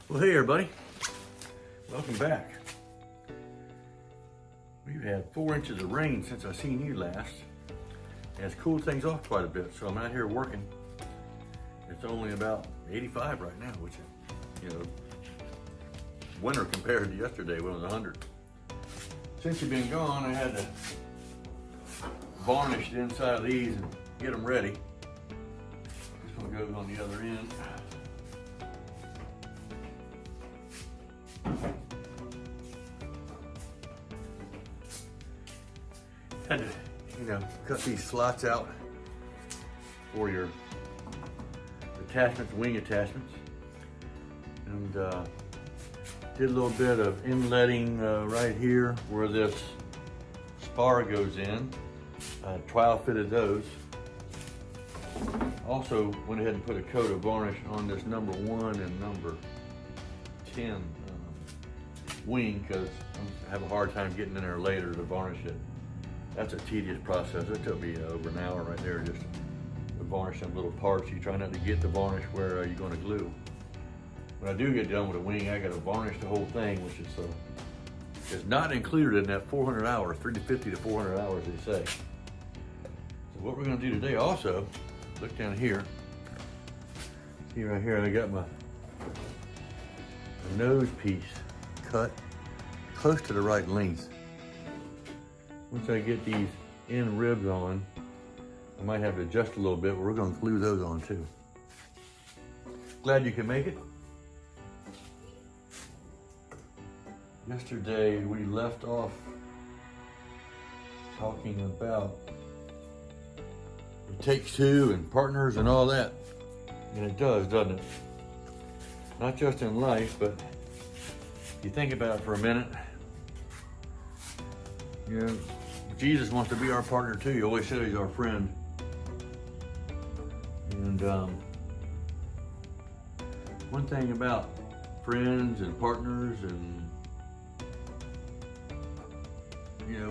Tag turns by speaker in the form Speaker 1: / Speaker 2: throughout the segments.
Speaker 1: Well, hey everybody, welcome back. We've had 4 inches of rain since I seen you last, and it's cooled things off quite a bit, so I'm out here working. It's only about 85 right now, which is, winter compared to yesterday when it was 100. Since you've been gone, I had to varnish the inside of these and get them ready. This one goes on the other end. Had to, cut these slots out for your attachments, wing attachments, and did a little bit of inletting right here where this spar goes in. Trial fitted those. Also went ahead and put a coat of varnish on this number 1 and number 10 wing, because I have a hard time getting in there later to varnish it. That's a tedious process. It took me over an hour right there just to varnish some little parts. You try not to get the varnish where you're going to glue. When I do get done with a wing, I got to varnish the whole thing, which is not included in that 400 hours, 350 to 400 hours they say. So what we're going to do today also, look down here. See right here, I got my nose piece cut close to the right length. Once I get these end ribs on, I might have to adjust a little bit, but we're going to glue those on too. Glad you can make it. Yesterday we left off talking about it takes two and partners and all that. And it does, doesn't it? Not just in life, but if you think about it for a minute, Jesus wants to be our partner too. He always said he's our friend. And one thing about friends and partners and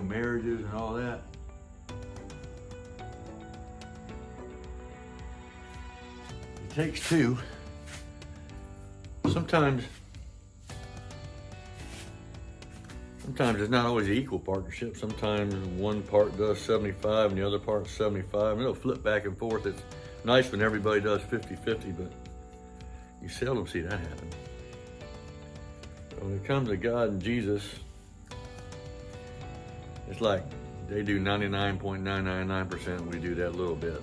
Speaker 1: marriages and all that, it takes two. Sometimes it's not always an equal partnership. Sometimes one part does 75 and the other part 75. And it'll flip back and forth. It's nice when everybody does 50-50, but you seldom see that happen. But when it comes to God and Jesus, it's like they do 99.999%, we do that little bit.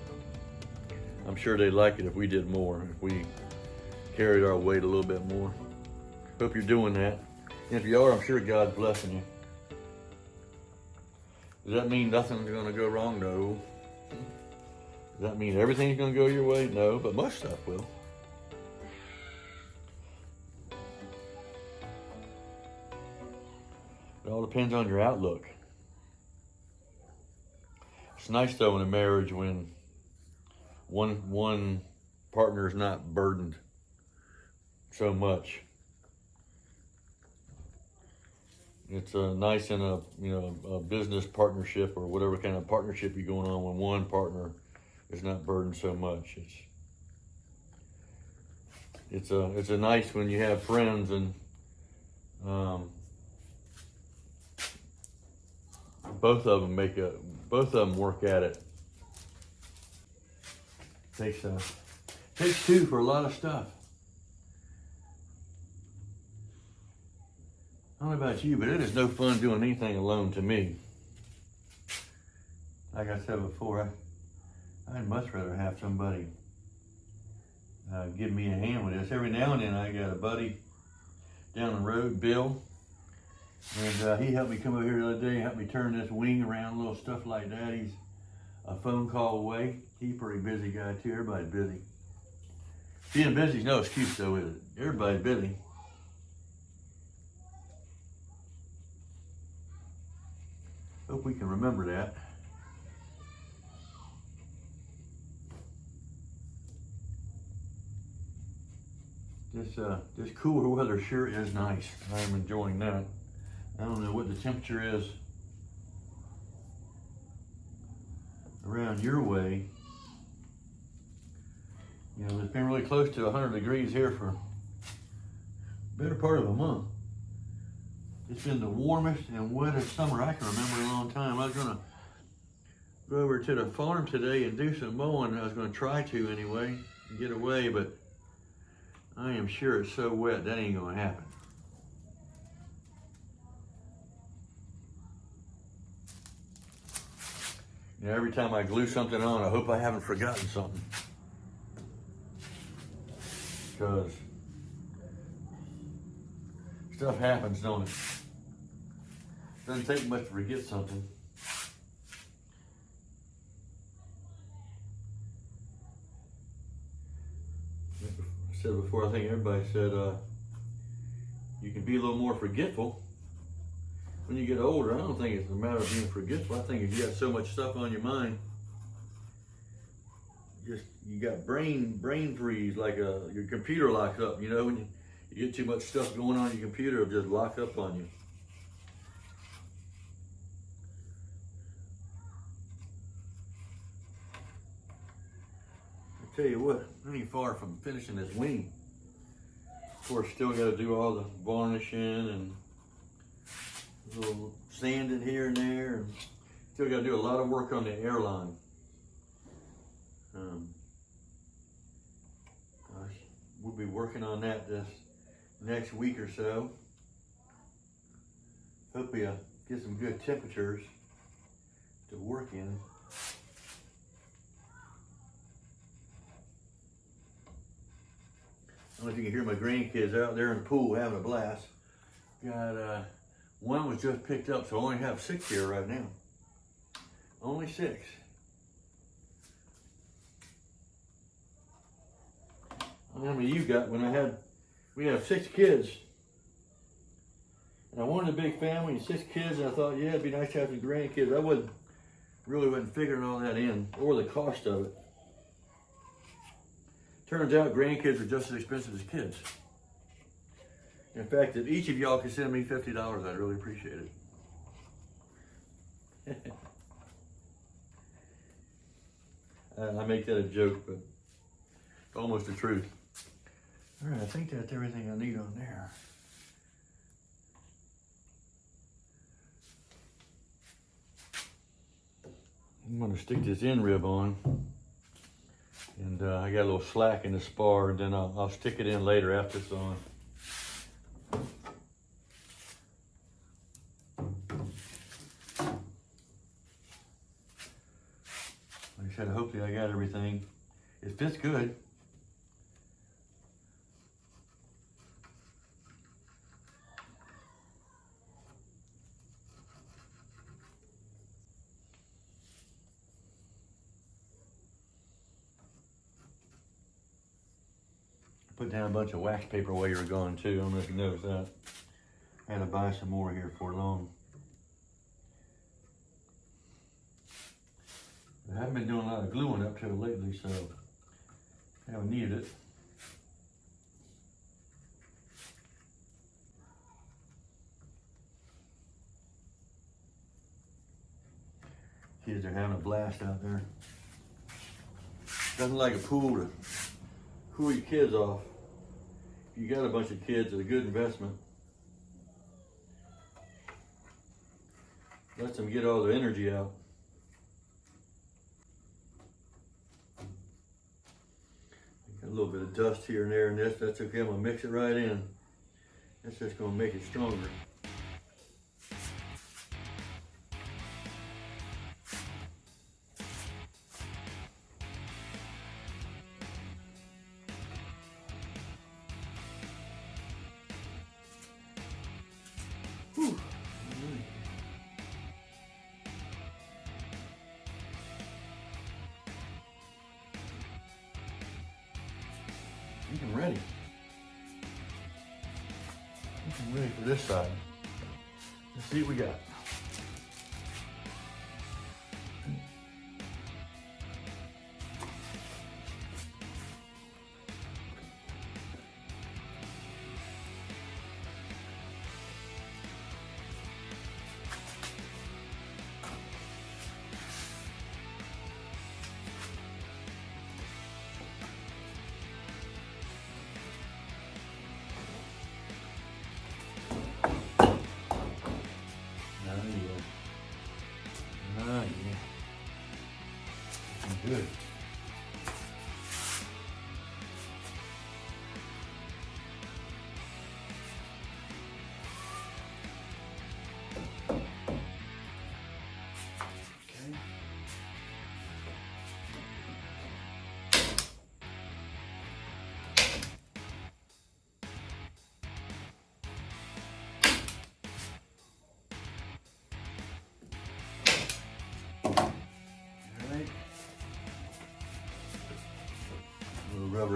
Speaker 1: I'm sure they'd like it if we did more, if we carried our weight a little bit more. Hope you're doing that. And if you are, I'm sure God's blessing you. Does that mean nothing's going to go wrong? No. Does that mean everything's going to go your way? No, but most stuff will. It all depends on your outlook. It's nice though in a marriage when one partner is not burdened so much. It's nice in a business partnership or whatever kind of partnership you're going on when one partner is not burdened so much. It's a nice when you have friends and both of them work at it. Takes two for a lot of stuff. I don't know about you, but it is no fun doing anything alone to me. Like I said before, I'd much rather have somebody give me a hand with this. Every now and then I got a buddy down the road, Bill, and he helped me come over here the other day, helped me turn this wing around, little stuff like that. He's a phone call away. He's a pretty busy guy too. Everybody's busy. Being busy is no excuse though, is it? Everybody's busy. Hope we can remember that. This cooler weather sure is nice. I'm enjoying that. I don't know what the temperature is around your way. It's been really close to 100 degrees here for better part of a month. It's been the warmest and wettest summer I can remember in a long time. I was gonna go over to the farm today and do some mowing. I was gonna try to anyway, and get away, but I am sure it's so wet that ain't gonna happen. You know, every time I glue something on, I hope I haven't forgotten something. Because stuff happens, don't it? Doesn't take much to forget something. I said before, I think everybody said you can be a little more forgetful when you get older. I don't think it's a matter of being forgetful. I think if you got so much stuff on your mind, you got brain freeze, like your computer locks up. You know, when you get too much stuff going on your computer, it'll just lock up on you. I tell you what, I ain't far from finishing this wing. Of course, still got to do all the varnishing and a little sanding here and there, and still got to do a lot of work on the airline. We'll be working on that this next week or so. Hope we get some good temperatures to work in. I don't know if you can hear my grandkids out there in the pool having a blast. Got one was just picked up, so I only have 6 here right now. Only 6. I don't know how many you got. We have 6 kids. And I wanted a big family and 6 kids, and I thought, yeah, it'd be nice to have some grandkids. I really wasn't figuring all that in, or the cost of it. Turns out grandkids are just as expensive as kids. In fact, if each of y'all could send me $50, I'd really appreciate it. I make that a joke, but it's almost the truth. All right, I think that's everything I need on there. I'm gonna stick this end rib on. And I got a little slack in the spar, and then I'll stick it in later after it's on. Like I said, hopefully I got everything. It fits good. Put down a bunch of wax paper while you were gone too. I don't know if you noticed that. I had to buy some more here for long. I haven't been doing a lot of gluing up to it lately, so I haven't needed it. Kids are having a blast out there. Nothing like a pool to cool your kids off. If you got a bunch of kids, it's a good investment. Lets them get all the energy out. Got a little bit of dust here and there in this. That's okay. I'm gonna mix it right in. That's just gonna make it stronger. Whew. I think I'm ready. I think I'm ready for this side. Let's see what we got.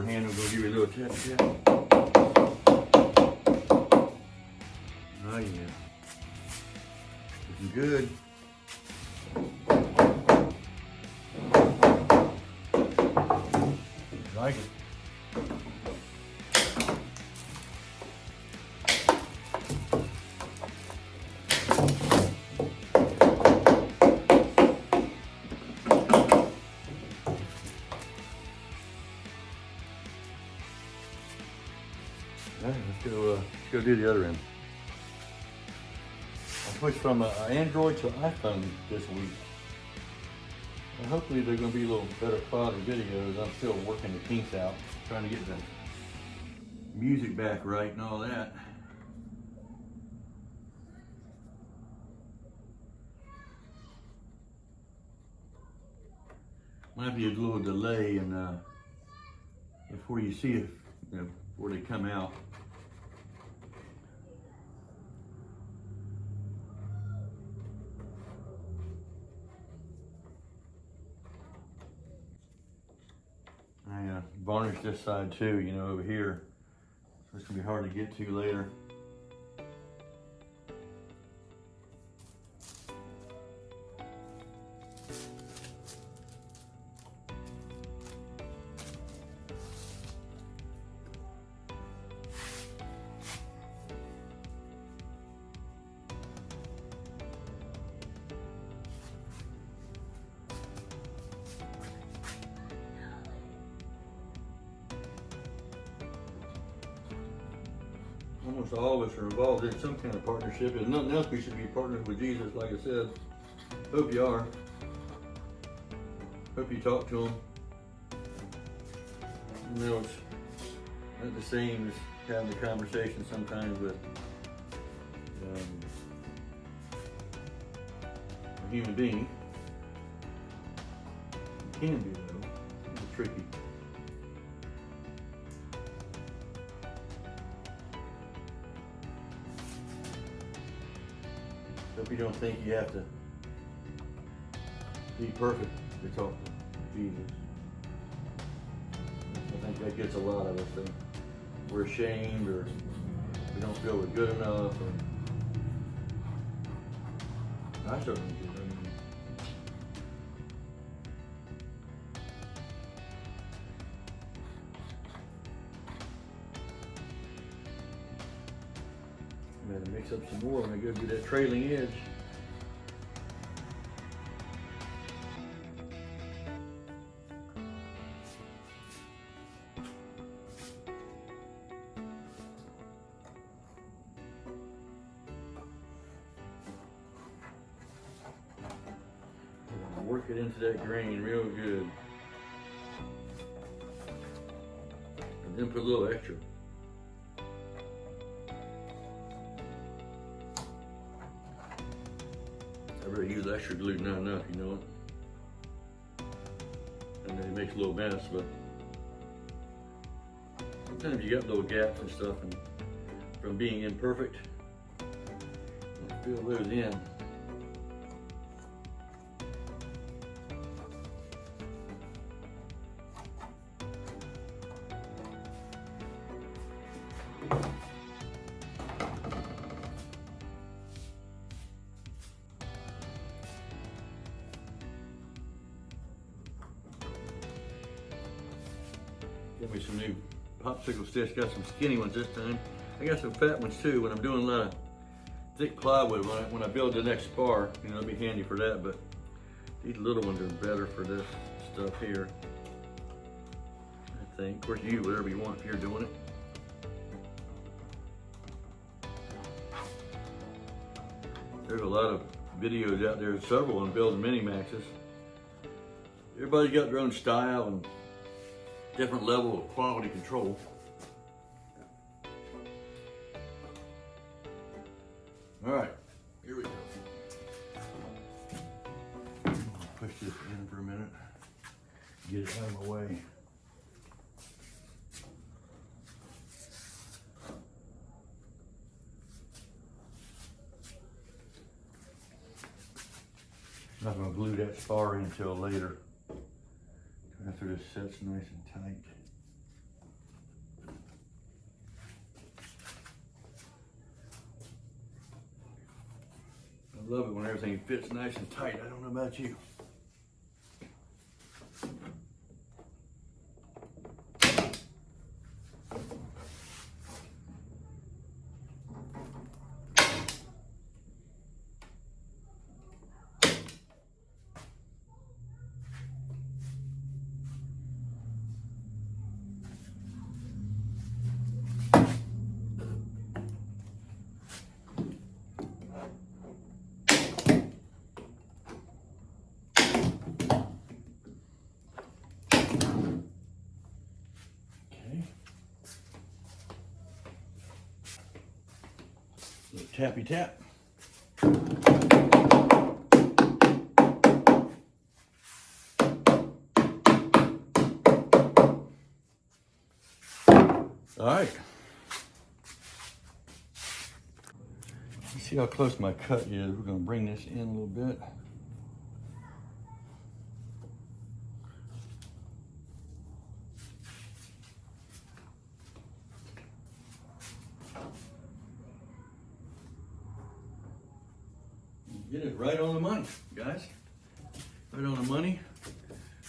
Speaker 1: handle, gonna give you a little tap tap. Oh yeah. Looking good. Like it. All right, let's go do the other end. I switched from an Android to iPhone this week. And hopefully they're going to be a little better quality videos. I'm still working the kinks out, trying to get the music back right and all that. Might be a little delay in before you see it, before they come out. I varnished this side too, over here. So it's gonna be hard to get to later. Almost all of us are involved in some kind of partnership. If nothing else, we should be partners with Jesus, like I said. Hope you are. Hope you talk to him. It's not the same as having the conversation sometimes with a human being. It can be, though. It's tricky. Hope you don't think you have to be perfect to talk to Jesus. I think that gets a lot of us. We're ashamed, or we don't feel we're good enough. Or I certainly do. I'm going to mix up some more when I go do that trailing edge. Work it into that grain real good. And then put a little extra. I really use extra glue, not enough, it. And then it makes a little mess, but sometimes you got little gaps and stuff, and from being imperfect, fill those in. Get me some new popsicle sticks. Got some skinny ones this time. I got some fat ones too. When I'm doing a lot of thick plywood, when I build the next spar, it'll be handy for that. But these little ones are better for this stuff here, I think. Of course, you whatever you want if you're doing it. There's a lot of videos out there, several on building Minimaxes. Everybody's got their own style and different level of quality control. All right, here we go. I'll push this in for a minute, get it out of my way. I'm not going to glue that spar in until later, after this sets nice and tight. I love it when everything fits nice and tight. I don't know about you. Tappy tap. All right. You see how close my cut is. We're going to bring this in a little bit. Get it right on the money, guys. Right on the money.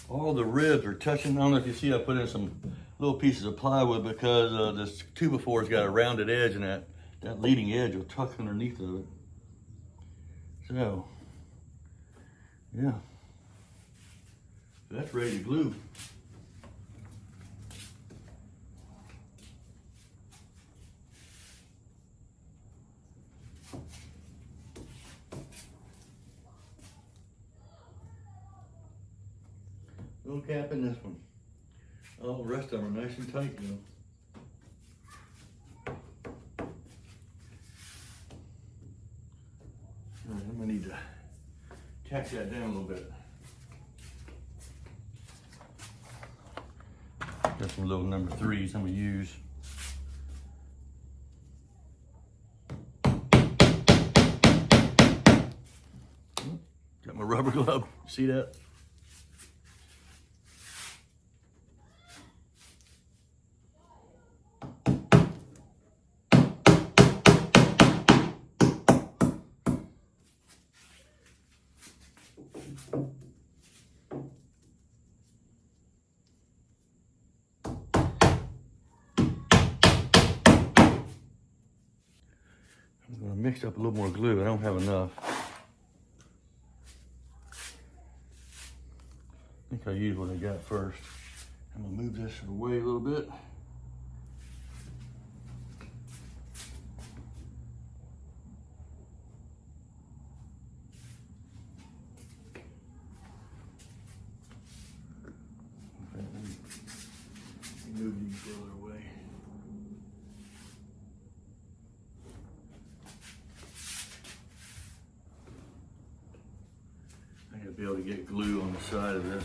Speaker 1: All the ribs are touching. I don't know if you see, I put in some little pieces of plywood because this 2x4's got a rounded edge, and that leading edge will tuck underneath of it. So, yeah. That's ready to glue. Little cap in this one. All the rest of them are nice and tight, you know. All right, I'm gonna need to tack that down a little bit. Got some little number 3s I'm gonna use. Got my rubber glove, see that? I'm gonna mix up a little more glue. I don't have enough. I think I use what I got first. I'm gonna move this away a little bit. Move these further away. I gotta be able to get glue on the side of this.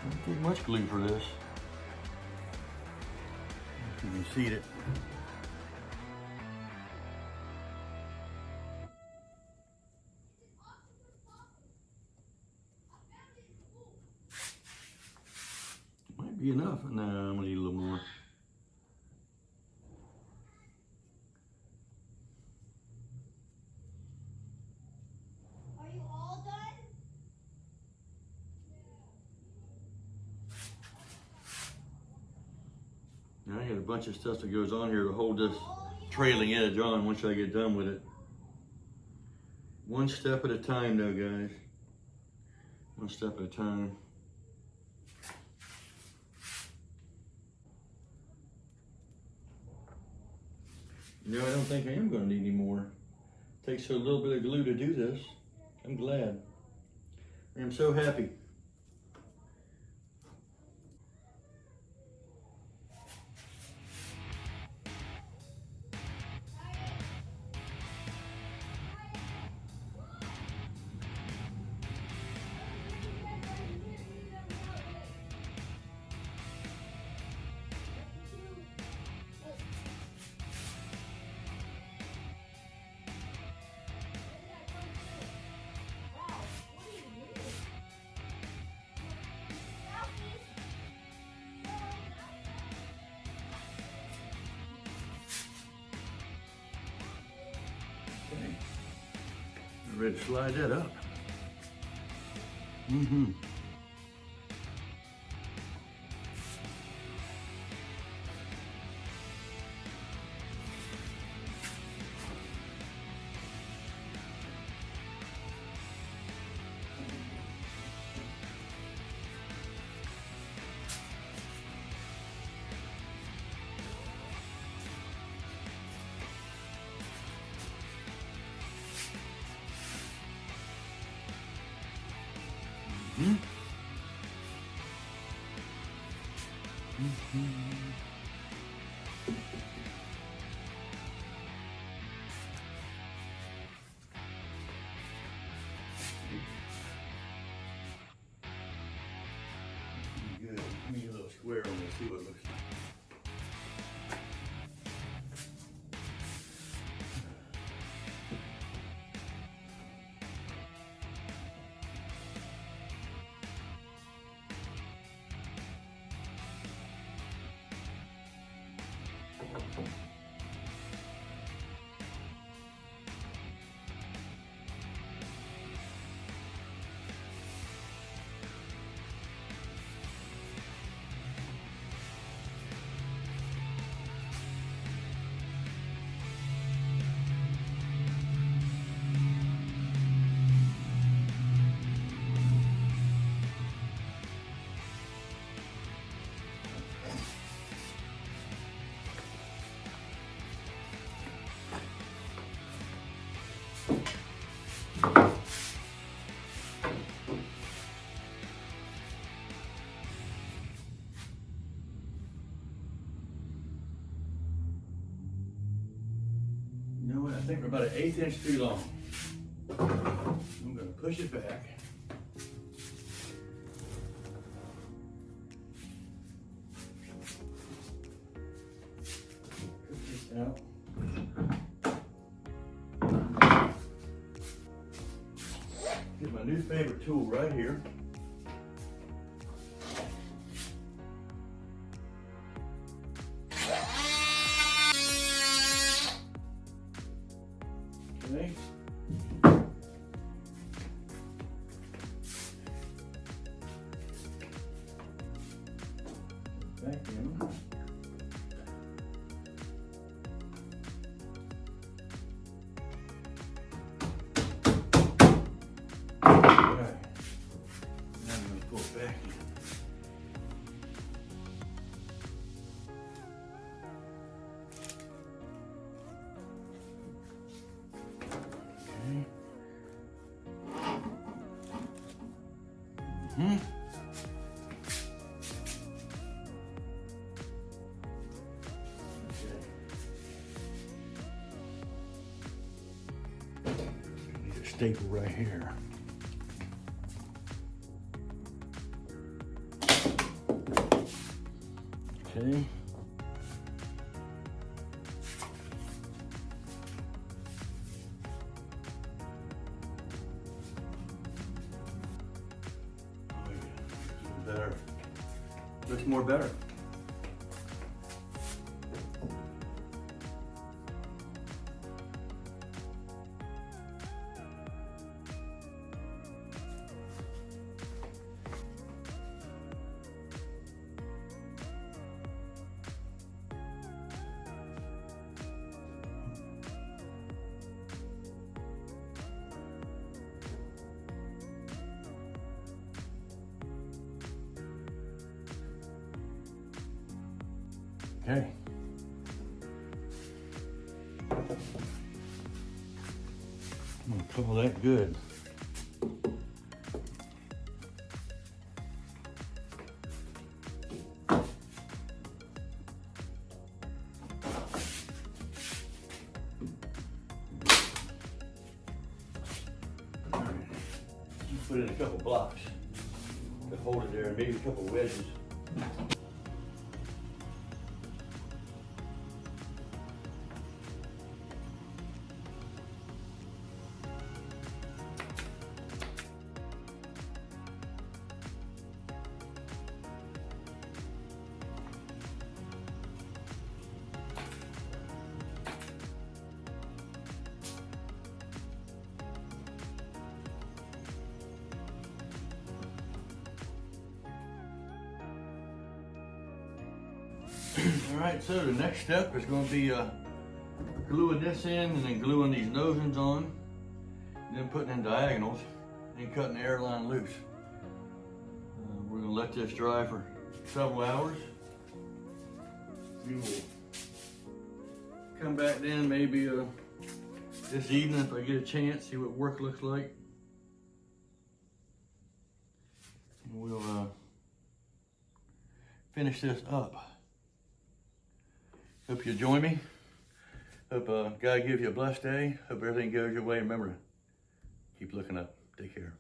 Speaker 1: Don't get much glue for this. If you can see it. Might be enough. No, I'm gonna need a little more. Now I got a bunch of stuff that goes on here to hold this trailing edge on once I get done with it. One step at a time though, guys. One step at a time. You know, I don't think I am going to need any more. It takes a little bit of glue to do this. I'm glad. I am so happy. ahead and slide that up. Mm-hmm. Mm-hmm. Mm-hmm. Good. Give me a little square on this, see what it looks like. You know what? I think we're about an 1/8 inch too long. I'm going to push it back. Cut this out. Get my new favorite tool right here. Okay. Back in. Alright. Now I'm going to pull it back in. Hmm. Need a staple right here. Okay. Better. Looks more better. Okay. I'm gonna call that good. All right. Put in a couple blocks to hold it there, and maybe a couple wedges. All right, so the next step is going to be gluing this in and then gluing these nosings on, and then putting in diagonals and cutting the airline loose. We're going to let this dry for several hours. We will come back then maybe this evening if I get a chance, see what work looks like. And we'll finish this up. Hope you join me. Hope God gives you a blessed day. Hope everything goes your way. Remember, keep looking up. Take care.